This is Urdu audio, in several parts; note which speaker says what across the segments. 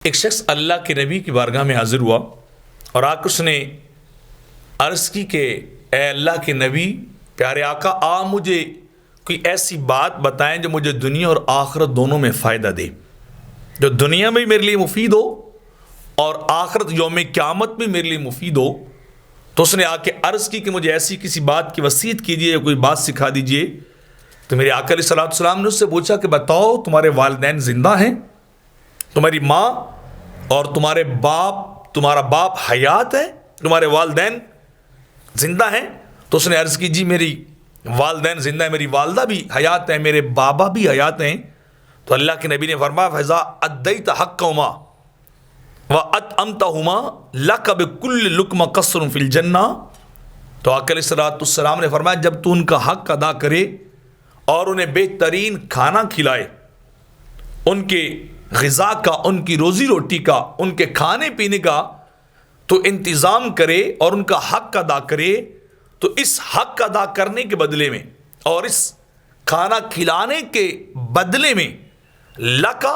Speaker 1: ایک شخص اللہ کے نبی کی بارگاہ میں حاضر ہوا اور آ کر اس نے عرض کی کہ اے اللہ کے نبی، پیارے آقا، مجھے کوئی ایسی بات بتائیں جو مجھے دنیا اور آخرت دونوں میں فائدہ دے، جو دنیا میں میرے لیے مفید ہو اور آخرت یوم قیامت میں میرے لیے مفید ہو۔ تو اس نے آ کے عرض کی کہ مجھے ایسی کسی بات کی وصیت کیجیے، کوئی بات سکھا دیجیے۔ تو میرے آقا علیہ الصلوۃ والسلام نے اس سے پوچھا کہ بتاؤ، تمہارے والدین زندہ ہیں؟ تمہاری ماں اور تمہارا باپ حیات ہے؟ تمہارے والدین زندہ ہیں؟ تو اس نے عرض کی جی میری والدین زندہ ہیں، میری والدہ بھی حیات ہیں، میرے بابا بھی حیات ہیں۔ تو اللہ کے نبی نے فرمایا فَإِذَا أَدَّيْتَ حَقَّهُمَا وَأَطْعَمْتَهُمَا لَكَ بِكُلِّ لُقْمَةٍ قَصْرٌ فِي الْجَنَّةِ۔ تو آقا علیہ الصلوۃ والسلام نے فرمایا جب تو ان کا حق ادا کرے اور انہیں بہترین کھانا کھلائے، ان کے غذا کا، ان کی روزی روٹی کا، ان کے کھانے پینے کا تو انتظام کرے اور ان کا حق ادا کرے، تو اس حق ادا کرنے کے بدلے میں اور اس کھانا کھلانے کے بدلے میں لَکَ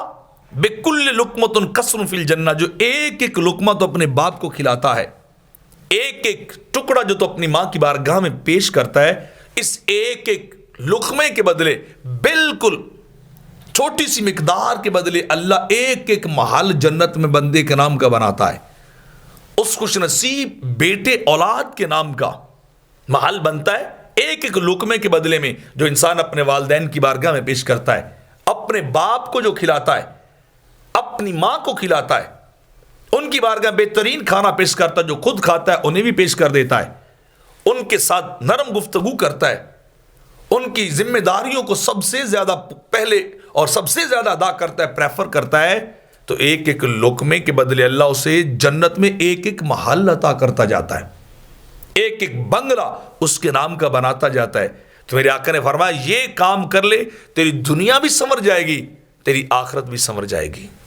Speaker 1: بِكُلِّ لُقْمَةٍ قَصْرٌ فِي الْجَنَّةِ، جو ایک ایک لقمہ تو اپنے باپ کو کھلاتا ہے، ایک ایک ٹکڑا جو تو اپنی ماں کی بارگاہ میں پیش کرتا ہے، اس ایک ایک لقمے کے بدلے بالکل چھوٹی سی مقدار کے بدلے اللہ ایک ایک محل جنت میں بندے کے نام کا بناتا ہے۔ اس خوش نصیب بیٹے اولاد کے نام کا محل بنتا ہے ایک ایک لقمے کے بدلے میں، جو انسان اپنے والدین کی بارگاہ میں پیش کرتا ہے، اپنے باپ کو جو کھلاتا ہے، اپنی ماں کو کھلاتا ہے، ان کی بارگاہ بہترین کھانا پیش کرتا ہے، جو خود کھاتا ہے انہیں بھی پیش کر دیتا ہے، ان کے ساتھ نرم گفتگو کرتا ہے، ان کی ذمہ داریوں کو سب سے زیادہ پہلے اور سب سے زیادہ ادا کرتا ہے، پریفر کرتا ہے، تو ایک ایک لقمے کے بدلے اللہ اسے جنت میں ایک ایک محل عطا کرتا جاتا ہے، ایک ایک بنگلہ اس کے نام کا بناتا جاتا ہے۔ تو میرے آقا نے فرمایا یہ کام کر لے، تیری دنیا بھی سنور جائے گی، تیری آخرت بھی سنور جائے گی۔